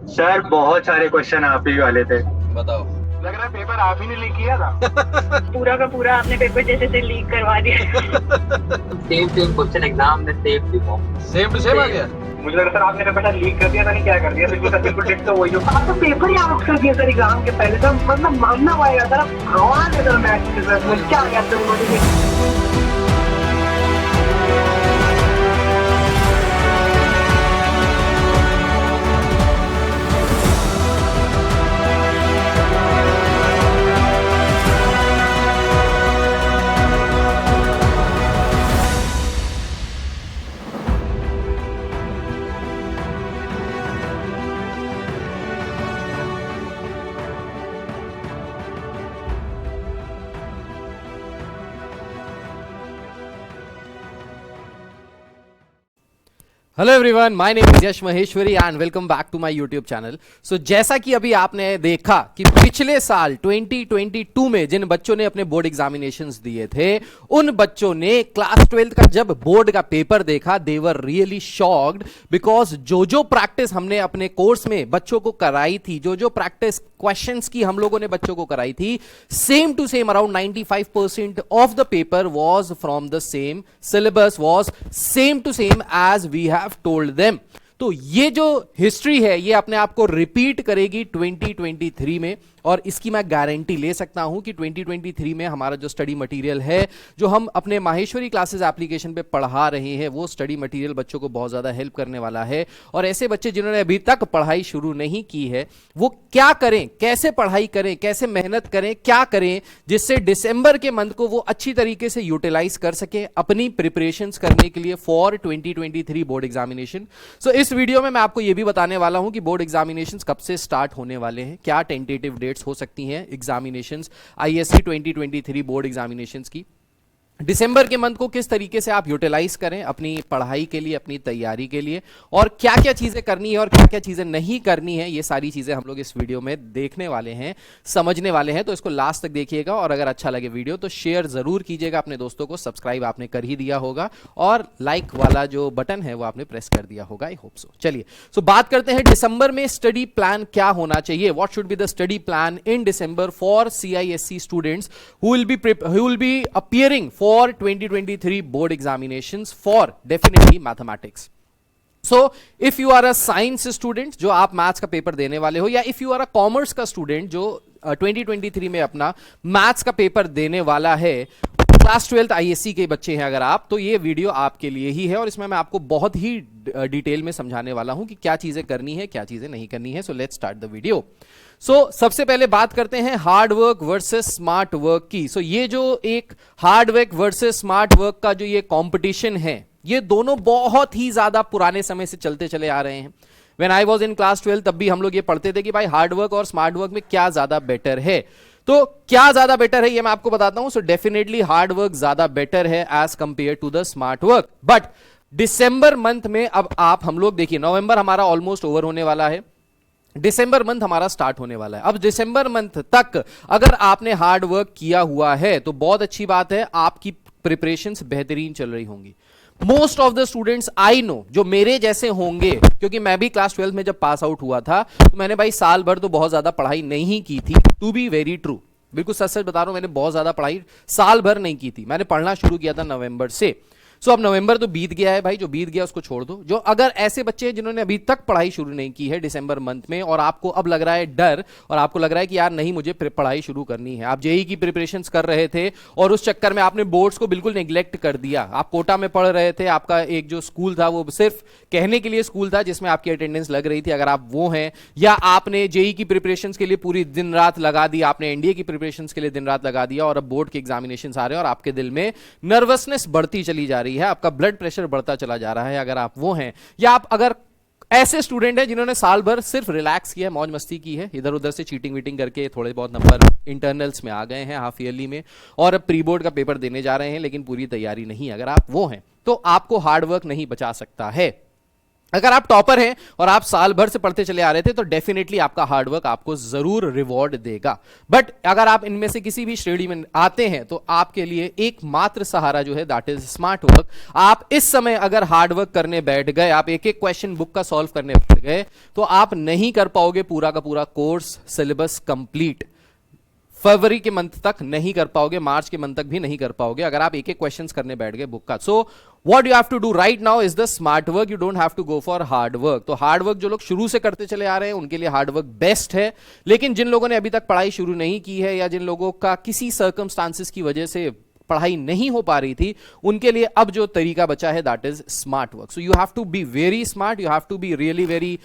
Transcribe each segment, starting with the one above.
Sir बहुत सारे question आप ही वाले थे। बताओ। लग रहा है पेपर आप ही ने लीक किया था। पूरा का पूरा आपने पेपर जैसे से लीक करवा दिया। सेम क्वेश्चन एग्जाम में सेम टू सेम आ गया। मुझे लगा सर आपने पेपर लीक कर दिया था, नहीं क्या कर दिया बिल्कुल डिट तो वही हो। आप तो पेपर ही आउट कर दिया सर एग्जाम के पहले, तो मतलब मानना पड़ेगा सर। भगवान है सर मैथ के सर, मुझे क्या गया sir. Hello everyone, my name is Yash Maheshwari and welcome back to my YouTube channel. So जैसा कि अभी आपने देखा कि पिछले साल 2022 में जिन बच्चों ने अपने बोर्ड एग्जामिनेशंस दिए थे, उन बच्चों ने क्लास 12th का जब बोर्ड का पेपर देखा, दे वर रियली शॉक्ड बिकॉज जो प्रैक्टिस हमने अपने कोर्स में बच्चों को कराई थी, जो प्रैक्टिस क्वेश्चंस की हम लोगों ने बच्चों को कराई थी, same to same around 95% of the paper was from the same syllabus, was same to same as we have told them। तो ये जो हिस्ट्री है ये अपने आप को रिपीट करेगी 2023 में, और इसकी मैं गारंटी ले सकता हूं कि 2023 में हमारा जो स्टडी मटेरियल है, जो हम अपने माहेश्वरी क्लासेस एप्लीकेशन पे पढ़ा रहे हैं, वो स्टडी मटेरियल बच्चों को बहुत ज्यादा हेल्प करने वाला है। और ऐसे बच्चे जिन्होंने अभी तक पढ़ाई शुरू नहीं की है, वो क्या करें, कैसे पढ़ाई करें, कैसे मेहनत करें, क्या करें जिससे दिसंबर के मंथ को वो अच्छी तरीके से यूटिलाइज कर सके अपनी प्रिपरेशंस करने के लिए फॉर 2023 बोर्ड एग्जामिनेशन। सो इस वीडियो में मैं आपको यह भी बताने वाला हूं कि बोर्ड एग्जामिनेशंस कब से स्टार्ट होने वाले हैं, क्या टेंटेटिव डेट्स हो सकती हैं एग्जामिनेशंस आईएससी 2023 बोर्ड एग्जामिनेशंस की, दिसंबर के मंथ को किस तरीके से आप यूटिलाइज करें अपनी पढ़ाई के लिए, अपनी तैयारी के लिए, और क्या क्या चीजें करनी है और क्या क्या चीजें नहीं करनी है, ये सारी चीजें हम लोग इस वीडियो में देखने वाले हैं, समझने वाले हैं। तो इसको लास्ट तक देखिएगा, और अगर अच्छा लगे वीडियो तो शेयर जरूर कीजिएगा अपने दोस्तों को, सब्सक्राइब आपने कर ही दिया होगा, और लाइक वाला जो बटन है वो आपने प्रेस कर दिया होगा, आई होप सो। चलिए, सो बात करते हैं दिसंबर में स्टडी प्लान क्या होना चाहिए, what should be the study plan in December for CISE students who will be appearing for 2023 board examinations for definitely mathematics। So if you are a science student जो आप मैथ्स का paper देने वाले हो, या if you are a commerce का student जो 2023 में अपना मैथ्स का पेपर देने वाला है, क्लास 12th ISC के बच्चे हैं अगर आप, तो ये वीडियो आपके लिए ही है, और इसमें मैं आपको बहुत ही डिटेल में समझाने वाला हूं कि क्या चीजें करनी है, क्या चीजें नहीं करनी है। So let's start the video. So सबसे पहले बात करते हैं hard work versus smart work की। सो ये जो एक hard work versus smart work का जो ये कंपटीशन है, ये दोनों बहुत ही ज्यादा पुराने समय से चलते चले आ रहे हैं। When I was in class 12 तब भी हम लोग ये पढ़ते थे कि भाई हार्ड वर्क और स्मार्ट वर्क में क्या ज्यादा बेटर है। तो क्या ज्यादा बेटर है ये मैं आपको बताता हूं। सो डेफिनेटली हार्ड वर्क ज्यादा बेटर है as compare to the smart work. But दिसंबर मंथ में अब आप हम लोग देखिए, नवंबर हमारा ऑलमोस्ट ओवर होने वाला है, दिसंबर मंथ हमारा स्टार्ट होने वाला है। अब दिसंबर मंथ तक अगर आपने हार्ड वर्क किया हुआ है तो बहुत अच्छी बात है, आपकी प्रिपरेशंस बेहतरीन चल रही होंगी। Most of the students I know जो मेरे जैसे होंगे, क्योंकि मैं भी क्लास 12 में जब पास आउट हुआ था तो मैंने भाई साल भर तो बहुत ज्यादा पढ़ाई नहीं की थी, टू बी वेरी ट्रू, बिल्कुल सच सच बता रहा हूं, मैंने बहुत ज्यादा पढ़ाई साल भर नहीं की थी, मैंने पढ़ना शुरू किया था नवंबर से। सो अब नवंबर तो बीत गया है भाई, जो बीत गया उसको छोड़ दो। जो अगर ऐसे बच्चे हैं जिन्होंने अभी तक पढ़ाई शुरू नहीं की है दिसंबर मंथ में, और आपको अब लग रहा है डर, और आपको लग रहा है कि यार नहीं मुझे पढ़ाई शुरू करनी है, आप जेई की प्रिपरेशंस कर रहे थे और उस चक्कर में आपने बोर्ड्स को बिल्कुल नेग्लेक्ट कर दिया, आप कोटा में पढ़ रहे थे, आपका एक जो स्कूल था वो सिर्फ कहने के लिए स्कूल था जिसमें आपकी अटेंडेंस लग रही थी, अगर आप वो हैं, या आपने जेई की प्रिपरेशंस के लिए पूरी दिन रात लगा दी, आपने एनडीए की प्रिपरेशंस के लिए दिन रात लगा दिया, और अब बोर्ड के एग्जामिनेशंस आ रहे हैं और आपके दिल में नर्वसनेस बढ़ती चली जा रही है, आपका ब्लड प्रेशर बढ़ता चला जा रहा है, अगर आप वो हैं, या आप अगर ऐसे स्टूडेंट हैं जिन्होंने साल भर सिर्फ रिलैक्स किया, मौज मस्ती की है, इधर उधर से चीटिंग वीटिंग करके थोड़े बहुत नंबर इंटरनल्स में आ गए हैं, हाफ ईयरली में, और अब प्री बोर्ड का पेपर देने जा रहे हैं लेकिन पूरी तैयारी नहीं, अगर आप वो हैं तो आपको हार्ड वर्क नहीं बचा सकता है। अगर आप टॉपर हैं और आप साल भर से पढ़ते चले आ रहे थे तो डेफिनेटली आपका हार्डवर्क आपको जरूर रिवॉर्ड देगा। बट अगर आप इनमें से किसी भी श्रेणी में आते हैं तो आपके लिए एकमात्र सहारा जो है दैट इज स्मार्ट वर्क। आप इस समय अगर हार्डवर्क करने बैठ गए, आप एक एक क्वेश्चन बुक का सॉल्व करने बैठ गए, तो आप नहीं कर पाओगे पूरा का पूरा कोर्स सिलेबस कंप्लीट। फरवरी के मंथ तक नहीं कर पाओगे, मार्च के मंथ तक भी नहीं कर पाओगे अगर आप एक एक क्वेश्चंस करने बैठ गए बुक का। So what you have to do right now is the smart work, you don't have to go for hard work. तो हार्ड वर्क जो लोग शुरू से करते चले आ रहे हैं उनके लिए हार्ड वर्क बेस्ट है, लेकिन जिन लोगों ने अभी तक पढ़ाई शुरू नहीं की है या जिन लोगों का किसी सर्कमस्टांसेस की वजह से पढ़ाई नहीं हो पा रही थी, उनके लिए अब जो तरीका बचा है that is smart work. So you have to be very smart, you have to be really very,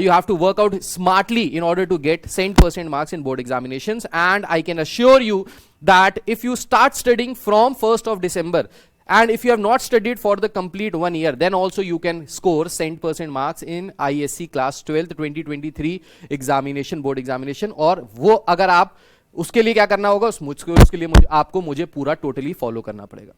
you have to work out smartly in order to get 100% marks in board examinations. And I can assure you that if you start studying from 1st of December and if you have not studied for the complete 1 year, then also you can score 100% marks in ISC class 12th 2023 examination, board examination. और वो अगर आप उसके लिए क्या करना होगा, उसके लिए आपको मुझे पूरा टोटली फॉलो करना पड़ेगा।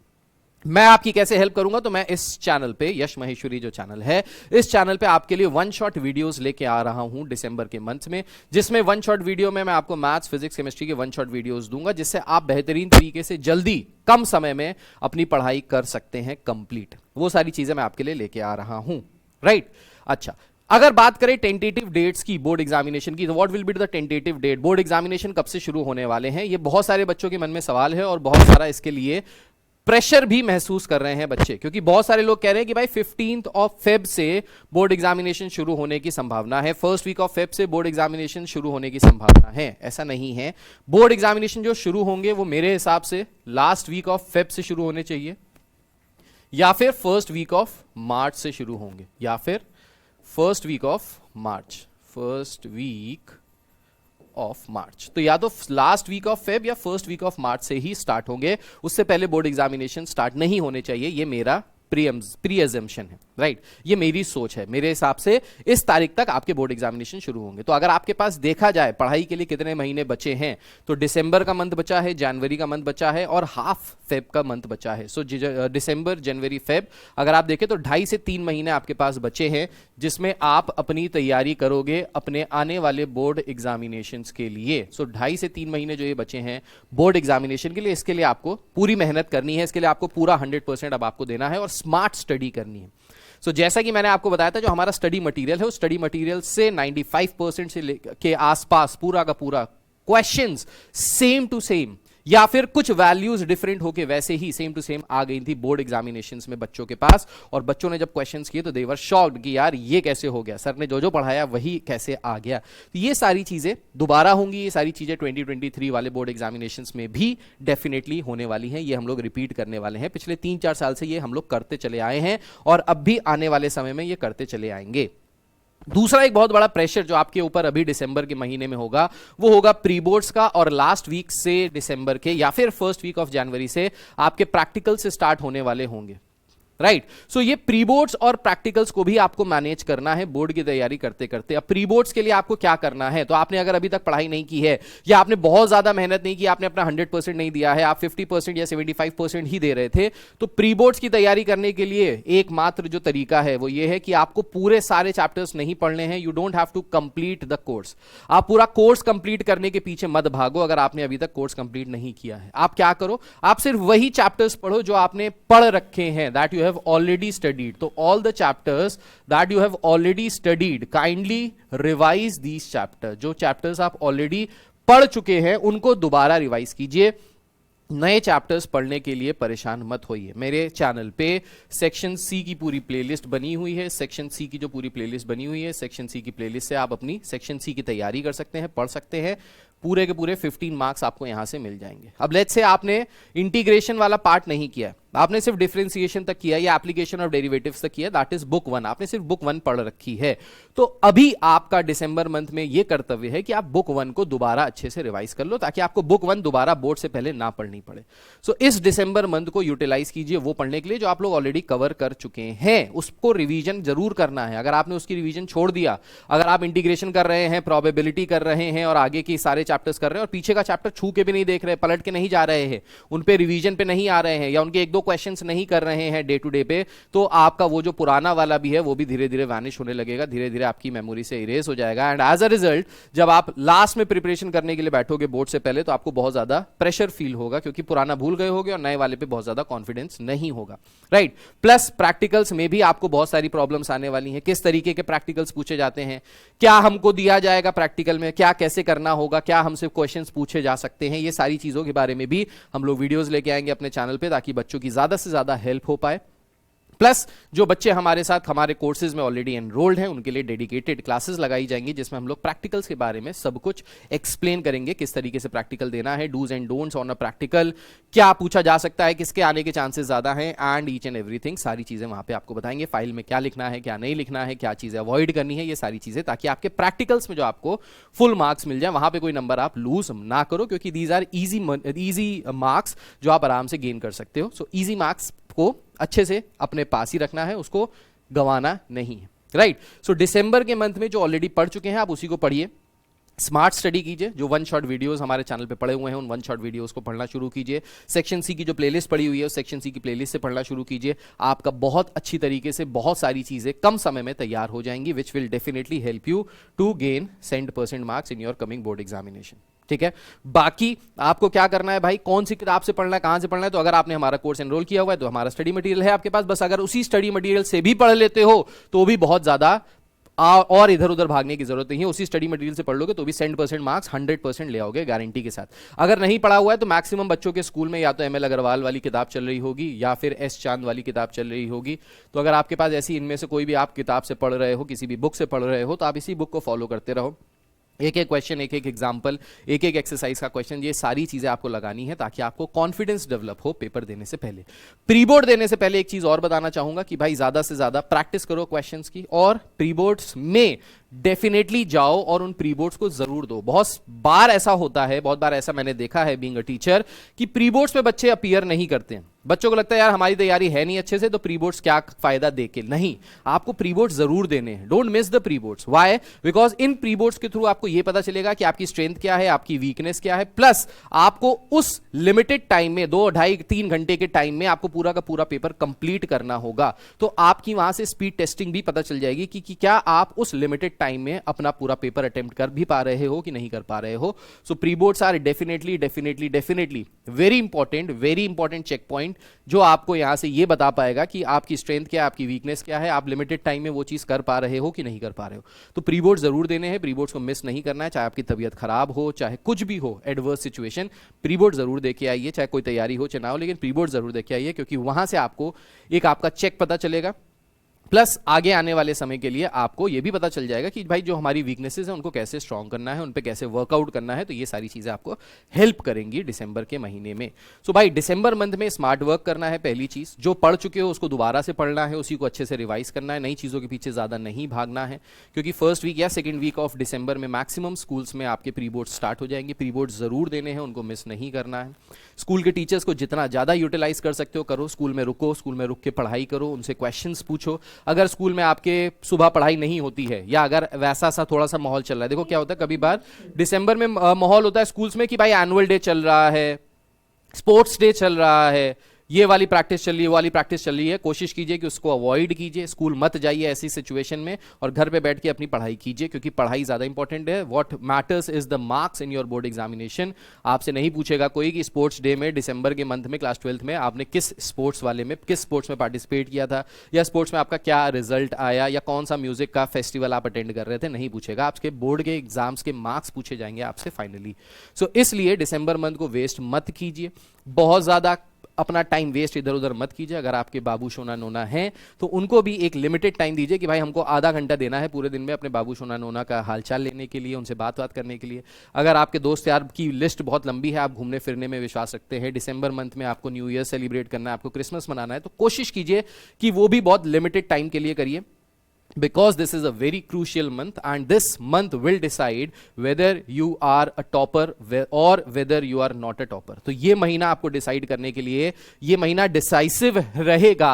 मैं आपकी कैसे हेल्प करूंगा, तो मैं इस चैनल पे, यश महेश्वरी जो चैनल है, इस चैनल पे आपके लिए वन शॉट वीडियोस लेके आ रहा हूं दिसंबर के मंथ में, जिसमें वन शॉट वीडियो में मैं आपको मैथ्स, फिजिक्स, केमिस्ट्री के वन शॉट वीडियोस दूंगा, जिससे आप बेहतरीन तरीके से जल्दी कम समय में अपनी पढ़ाई कर सकते हैं कंप्लीट। वो सारी चीजें मैं आपके लिए लेके आ रहा हूं, राइट। अच्छा, अगर बात करें टेंटेटिव डेट्स की बोर्ड एग्जामिनेशन की, तो what will be the tentative date, board examination कब से शुरू होने वाले हैं, ये बहुत सारे बच्चों के मन में सवाल है और बहुत सारा इसके लिए प्रेशर भी महसूस कर रहे हैं बच्चे, क्योंकि बहुत सारे लोग कह रहे हैं कि भाई 15th ऑफ फेब से बोर्ड एग्जामिनेशन शुरू होने की संभावना है, फर्स्ट वीक ऑफ फेब से बोर्ड एग्जामिनेशन शुरू होने की संभावना है। ऐसा नहीं है, बोर्ड एग्जामिनेशन जो शुरू होंगे वो मेरे हिसाब से लास्ट वीक ऑफ फेब से शुरू होने चाहिए, या फिर फर्स्ट वीक ऑफ मार्च से शुरू होंगे, या फिर first week of March, first week of March. तो या तो लास्ट वीक ऑफ फेब या फर्स्ट वीक ऑफ मार्च से ही स्टार्ट होंगे, उससे पहले बोर्ड एग्जामिनेशन स्टार्ट नहीं होने चाहिए। ये मेरा प्री एजम्पशन है, राइट, ये मेरी सोच है। मेरे हिसाब से इस तारीख तक आपके बोर्ड एग्जामिनेशन शुरू होंगे। तो अगर आपके पास देखा जाए पढ़ाई के लिए कितने महीने बचे हैं, तो दिसंबर का मंथ बचा है, जनवरी का मंथ बचा है और हाफ फेब का मंथ बचा है। सो दिसंबर, जनवरी, फेब अगर आप देखें तो 2.5 से 3 महीने आपके पास बचे हैं, जिसमें आप अपनी तैयारी करोगे अपने आने वाले बोर्ड एग्जामिनेशंस के लिए। सो 2.5 से 3 महीने जो ये बचे हैं बोर्ड एग्जामिनेशन के लिए, इसके लिए आपको पूरी मेहनत करनी है, इसके लिए आपको पूरा 100% अब आपको देना है और स्मार्ट स्टडी करनी है। सो जैसा कि मैंने आपको बताया था, जो हमारा स्टडी मटेरियल है उस स्टडी मटेरियल से 95% से के आसपास पूरा का पूरा क्वेश्चंस सेम टू सेम या फिर कुछ वैल्यूज डिफरेंट होके वैसे ही सेम टू सेम आ गई थी बोर्ड एग्जामिनेशंस में बच्चों के पास। और बच्चों ने जब क्वेश्चंस किए तो दे वर शॉक्ड कि यार ये कैसे हो गया, सर ने जो जो पढ़ाया वही कैसे आ गया। तो ये सारी चीजें दोबारा होंगी, ये सारी चीजें 2023 वाले बोर्ड एग्जामिनेशंस में भी डेफिनेटली होने वाली हैं। ये हम लोग रिपीट करने वाले हैं, पिछले 3-4 साल से ये हम लोग करते चले आए हैं और अब भी आने वाले समय में ये करते चले आएंगे। दूसरा एक बहुत बड़ा प्रेशर जो आपके ऊपर अभी दिसंबर के महीने में होगा, वो होगा प्री बोर्ड्स का, और लास्ट वीक से दिसंबर के या फिर फर्स्ट वीक ऑफ जनवरी से आपके प्रैक्टिकल से स्टार्ट होने वाले होंगे, राइट। सो ये प्री बोर्ड्स और प्रैक्टिकल्स को भी आपको मैनेज करना है बोर्ड की तैयारी करते करते। अब प्री बोर्ड्स के लिए आपको क्या करना है, तो आपने अगर अभी तक पढ़ाई नहीं की है या आपने बहुत ज्यादा मेहनत नहीं की, आपने अपना 100% नहीं दिया है, आप 50% या 75% ही दे रहे थे, तो प्री बोर्ड्स की तैयारी करने के लिए एकमात्र जो तरीका है वो ये है कि आपको पूरे सारे चैप्टर्स नहीं पढ़ने हैं। You don't have to complete the course. आप पूरा कोर्स कंप्लीट करने के पीछे मत भागो। अगर आपने अभी तक कोर्स कंप्लीट नहीं किया है, आप क्या करो, आप सिर्फ वही चैप्टर्स पढ़ो जो आपने पढ़ रखे हैं, that you have already studied. तो all the chapters that you have already studied, kindly revise these chapter. जो चैप्टर्स आप ऑलरेडी पढ़ चुके हैं उनको दोबारा रिवाइज कीजिए। नए चैप्टर्स पढ़ने के लिए परेशान मत होइए। मेरे चैनल पे सेक्शन सी की पूरी प्लेलिस्ट बनी हुई है। सेक्शन सी की जो पूरी प्लेलिस्ट बनी हुई है, सेक्शन सी की प्लेलिस्ट से आप अपनी सेक्शन सी की तैयारी कर सकते हैं, पढ़ सकते हैं। पूरे के पूरे 15 मार्क्स आपको यहां से मिल जाएंगे। अब लेट्स से आपने इंटीग्रेशन वाला पार्ट नहीं किया, आपने सिर्फ डिफरेंशिएशन तक किया या एप्लीकेशन ऑफ डेरिवेटिव्स तक किया, दैट इज बुक 1, आपने सिर्फ बुक 1 पढ़ रखी है, तो अभी आपका दिसंबर मंथ में यह कर्तव्य है कि आप बुक 1 को दोबारा अच्छे से रिवाइज कर लो, ताकि आपको बुक 1 दोबारा बोर्ड से पहले ना पढ़नी पड़े। सो इस दिसंबर मंथ को यूटिलाइज कीजिए वो पढ़ने के लिए जो आप लोग ऑलरेडी कवर कर चुके हैं, उसको रिवीजन जरूर करना है। अगर आपने उसकी रिवीजन छोड़ दिया, अगर आप इंटीग्रेशन कर रहे हैं, प्रोबेबिलिटी कर रहे हैं और आगे की सारे चैप्टर्स कर रहे हैं और पीछे का चैप्टर छू के भी नहीं देख रहे, पलट के नहीं जा रहे हैं, उन पे रिवीजन पे नहीं आ रहे हैं या उनके 1-2 क्वेश्चंस नहीं कर रहे हैं डे टू डे पे, तो आपका वो जो पुराना वाला भी है वो भी धीरे धीरे वैनिश होने लगेगा, धीरे धीरे आपकी मेमोरी से इरेज हो जाएगा। एंड एज अ रिजल्ट जब आप लास्ट में प्रिपरेशन करने के लिए बैठोगे बोर्ड से पहले, तो आपको बहुत ज्यादा प्रेशर फील होगा, क्योंकि पुराना भूल गए होगे और नए वाले पे बहुत ज्यादा कॉन्फिडेंस नहीं होगा, राइट। प्लस प्रैक्टिकल्स में भी आपको बहुत सारी प्रॉब्लम्स आने वाली हैं। किस तरीके के प्रैक्टिकल्स पूछे जाते हैं, क्या हमको दिया जाएगा प्रैक्टिकल में, क्या कैसे करना होगा, क्या हमसे क्वेश्चंस पूछे जा सकते हैं, ये सारी चीजों के बारे में भी हम लोग वीडियोस लेके आएंगे अपने चैनल पे, ताकि बच्चों की ज्यादा से ज्यादा हेल्प हो पाए। प्लस जो बच्चे हमारे साथ हमारे कोर्सेज में ऑलरेडी एनरोल्ड हैं उनके लिए डेडिकेटेड क्लासेस लगाई जाएंगी, जिसमें हम लोग प्रैक्टिकल्स के बारे में सब कुछ एक्सप्लेन करेंगे, किस तरीके से प्रैक्टिकल देना है, dos and don'ts on a practical, क्या पूछा जा सकता है, किसके आने के चांसेस ज्यादा हैं, एंड ईच एंड एवरीथिंग, सारी चीजें वहां पे आपको बताएंगे। फाइल में क्या लिखना है, क्या नहीं लिखना है, क्या चीजें अवॉइड करनी है, ये सारी चीजें, ताकि आपके प्रैक्टिकल्स में जो आपको फुल मार्क्स मिल जाए, वहां पे कोई नंबर आप लूज ना करो, क्योंकि दीज आर इजी मार्क्स जो आप आराम से गेन कर सकते हो। सो इजी मार्क्स को अच्छे से अपने पास ही रखना है, उसको गंवाना नहीं है, राइट। सो दिसंबर के मंथ में जो ऑलरेडी पढ़ चुके हैं आप उसी को पढ़िए, स्मार्ट स्टडी कीजिए। जो 1 शॉट वीडियोस हमारे चैनल पे पड़े हुए हैं उन 1 शॉट वीडियोस को पढ़ना शुरू कीजिए। सेक्शन सी की जो प्लेलिस्ट पड़ी हुई है उस सेक्शन सी की प्लेलिस्ट से पढ़ना शुरू कीजिए। आपका बहुत अच्छी तरीके से बहुत सारी चीजें कम समय में तैयार हो जाएंगी, which will definitely help you to gain 100% marks in your coming board examination, ठीक है। बाकी आपको क्या करना है भाई, कौन सी किताब से पढ़ना है, कहां से पढ़ना है, तो अगर आपने हमारा कोर्स एनरोल किया हुआ है तो हमारा स्टडी मटेरियल है आपके पास, बस अगर उसी स्टडी मटेरियल से भी पढ़ लेते हो तो भी बहुत ज्यादा और इधर उधर भागने की जरूरत नहीं है। उसी स्टडी मटेरियल से पढ़ लोगे तो भी 100% मार्क्स 100% ले आओगे गारंटी के साथ। अगर नहीं पढ़ा हुआ है तो मैक्सिमम बच्चों के स्कूल में या तो ML अग्रवाल वाली किताब चल रही होगी या फिर S चांद वाली किताब चल रही होगी। तो अगर आपके पास ऐसी इनमें से कोई भी आप किताब से पढ़ रहे हो, किसी भी बुक से पढ़ रहे हो, तो आप इसी बुक को फॉलो करते रहो। एक एक क्वेश्चन, एक एक एग्जाम्पल, एक एक एक्सरसाइज का क्वेश्चन, ये सारी चीजें आपको लगानी है ताकि आपको कॉन्फिडेंस डेवलप हो पेपर देने से पहले। प्री बोर्ड देने से पहले एक चीज और बताना चाहूंगा कि भाई ज्यादा से ज्यादा प्रैक्टिस करो क्वेश्चंस की, और प्री बोर्ड्स में डेफिनेटली जाओ और उन प्री बोर्ड्स को जरूर दो। बहुत बार ऐसा होता है, बहुत बार ऐसा मैंने देखा है बीइंग अ टीचर, कि प्री बोर्ड्स में बच्चे अपीयर नहीं करते हैं। बच्चों को लगता है यार हमारी तैयारी है नहीं अच्छे से, तो प्री बोर्ड्स क्या फायदा देके, नहीं, आपको प्री बोर्ड्स जरूर देने हैं। Don't miss the pre boards. Why? Because in pre boards के थ्रू आपको यह पता चलेगा कि आपकी स्ट्रेंथ क्या है, आपकी वीकनेस क्या है, प्लस आपको उस लिमिटेड टाइम में 2, 2.5, 3 घंटे के टाइम में आपको पूरा का पूरा पेपर कंप्लीट करना होगा। तो आपकी वहां से स्पीड टेस्टिंग भी पता चल जाएगी कि क्या आप उस लिमिटेड टाइम में अपना पूरा पेपर अटेम्प्ट कर भी पा रहे हो कि नहीं कर पा रहे हो। So pre boards are definitely definitely definitely very important check point, जो आपको यहां से ये बता पाएगा कि आपकी स्ट्रेंथ क्या है, आपकी वीकनेस क्या है, आप लिमिटेड टाइम में वो चीज कर पा रहे हो कि नहीं कर पा रहे हो। तो प्री बोर्ड जरूर देने हैं, प्री बोर्ड्स को मिस नहीं करना है, चाहे आपकी तबीयत खराब हो, चाहे कुछ भी हो, एडवर्स सिचुएशन, प्री बोर्ड जरूर देके आइए, चाहे कोई तैयारी हो चाहे ना हो, लेकिन प्री बोर्ड जरूर देके आइए, क्योंकि वहां से आपको एक आपका चेक पता चलेगा। प्लस आगे आने वाले समय के लिए आपको यह भी पता चल जाएगा कि भाई जो हमारी वीकनेसेस हैं उनको कैसे स्ट्रांग करना है, उन पे कैसे वर्कआउट करना है। तो ये सारी चीजें आपको हेल्प करेंगी दिसंबर के महीने में। सो भाई दिसंबर मंथ में स्मार्ट वर्क करना है। पहली चीज, जो पढ़ चुके हो उसको दोबारा से पढ़ना है, उसी को अच्छे से रिवाइज करना है, नई चीजों के पीछे ज्यादा नहीं भागना है, क्योंकि फर्स्ट वीक या सेकेंड वीक ऑफ दिसंबर में मैक्सिमम स्कूल्स में आपके प्री बोर्ड स्टार्ट हो जाएंगे। प्री बोर्ड जरूर देने हैं, उनको मिस नहीं करना है। स्कूल के टीचर्स को जितना ज्यादा यूटिलाइज कर सकते हो करो, स्कूल में रुको, स्कूल में रुक के पढ़ाई करो, उनसे क्वेश्चंस पूछो। अगर स्कूल में आपके सुबह पढ़ाई नहीं होती है या अगर वैसा सा थोड़ा सा माहौल चल रहा है, देखो क्या होता है कभी बार दिसंबर में माहौल होता है स्कूल्स में कि भाई एनुअल डे चल रहा है, स्पोर्ट्स डे चल रहा है, ये वाली प्रैक्टिस चल रही है, वो वाली प्रैक्टिस चल रही है। कोशिश कीजिए कि उसको अवॉइड कीजिए, स्कूल मत जाइए ऐसी सिचुएशन में, और घर पे बैठ के अपनी पढ़ाई कीजिए, क्योंकि पढ़ाई ज्यादा इंपॉर्टेंट है। What matters is the marks in your board examination. आपसे नहीं पूछेगा कोई कि स्पोर्ट्स डे में दिसंबर के मंथ में क्लास 12th में आपने किस स्पोर्ट्स वाले में, किस स्पोर्ट्स में पार्टिसिपेट किया था, या स्पोर्ट्स में आपका क्या रिजल्ट आया, या कौन सा म्यूजिक का फेस्टिवल आप अटेंड कर रहे थे, नहीं पूछेगा। आपके बोर्ड के एग्जाम्स के मार्क्स पूछे जाएंगे आपसे फाइनली। सो इसलिए दिसंबर मंथ को वेस्ट मत कीजिए, बहुत ज्यादा अपना टाइम वेस्ट इधर उधर मत कीजिए। अगर आपके बाबू सोना नोना हैं तो उनको भी एक लिमिटेड टाइम दीजिए कि भाई हमको आधा घंटा देना है पूरे दिन में अपने बाबू सोना नोना का हालचाल लेने के लिए, उनसे बात करने के लिए। अगर आपके दोस्त यार की लिस्ट बहुत लंबी है, आप घूमने फिरने में विश्वास रखते हैं, दिसंबर मंथ में आपको न्यू ईयर सेलिब्रेट करना है, आपको क्रिसमस मनाना है, तो कोशिश कीजिए कि वो भी बहुत लिमिटेड टाइम के लिए करिए, because this is a very crucial month and this month will decide whether you are a topper or whether you are not a topper। तो ये महीना आपको डिसाइड करने के लिए, ये महीना डिसाइसिव रहेगा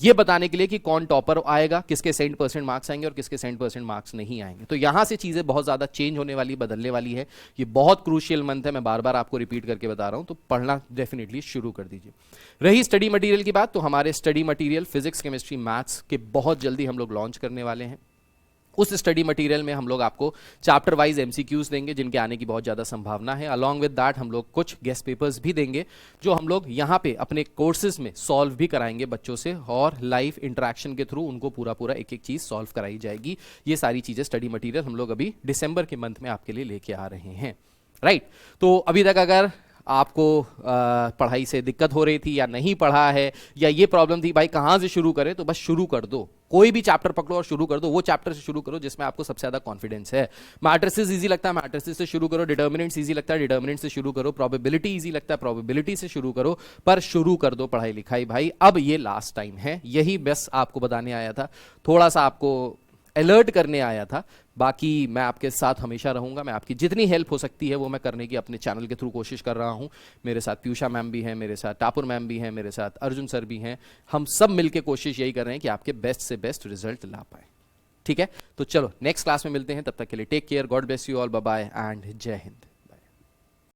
ये बताने के लिए कि कौन टॉपर आएगा, किसके 100% मार्क्स आएंगे और किसके 100% मार्क्स नहीं आएंगे। तो यहां से चीजें बहुत ज्यादा चेंज होने वाली, बदलने वाली है। ये बहुत क्रूशियल मंथ है, मैं बार बार आपको रिपीट करके बता रहा हूं, तो पढ़ना डेफिनेटली शुरू कर दीजिए। रही स्टडी मटेरियल की बात, तो हमारे study material physics, chemistry, maths के बहुत जल्दी हम लोग लॉन्च करने वाले हैं। उस स्टडी मटेरियल में हम लोग आपको चैप्टर वाइज एमसीक्यूज देंगे जिनके आने की बहुत ज़्यादा संभावना है। अलॉन्ग विद दैट हम लोग कुछ गेस्ट पेपर्स भी देंगे जो हम लोग यहाँ पे अपने कोर्सेज में सॉल्व भी कराएंगे बच्चों से, और लाइव इंटरेक्शन के थ्रू उनको पूरा एक एक चीज़ सॉल्व कराई जाएगी। ये सारी चीज़ें स्टडी मटेरियल हम लोग अभी दिसंबर के मंथ में आपके लिए लेके आ रहे हैं, राइट। तो अभी तक अगर आपको पढ़ाई से दिक्कत हो रही थी या नहीं पढ़ा है, या ये प्रॉब्लम थी भाई कहाँ से शुरू करें, तो बस शुरू कर दो। कोई भी चैप्टर पकड़ो और शुरू कर दो। वो चैप्टर से शुरू करो जिसमें आपको सबसे ज्यादा कॉन्फिडेंस है। मैट्रिसेस इजी लगता है, मैट्रिसेस से शुरू करो। डिटर्मिनेंट्स इजी लगता है, डिटर्मिनेंट से शुरू करो। प्रोबेबिलिटी इजी लगता है, प्रोबेबिलिटी से शुरू करो। पर शुरू कर दो पढ़ाई लिखाई भाई, अब ये लास्ट टाइम है। यही बस आपको बताने आया था, थोड़ा सा आपको अलर्ट करने आया था। बाकी मैं आपके साथ हमेशा रहूंगा। मैं आपकी जितनी हेल्प हो सकती है वो मैं करने की अपने चैनल के थ्रू कोशिश कर रहा हूं। मेरे साथ पीयूषा मैम भी हैं, मेरे साथ टापुर मैम भी हैं, मेरे साथ अर्जुन सर भी हैं। हम सब मिलकर कोशिश यही कर रहे हैं कि आपके बेस्ट से बेस्ट रिजल्ट ला पाए। ठीक है, तो चलो नेक्स्ट क्लास में मिलते हैं। तब तक के लिए take care, God bless you all, bye bye and जय हिंद।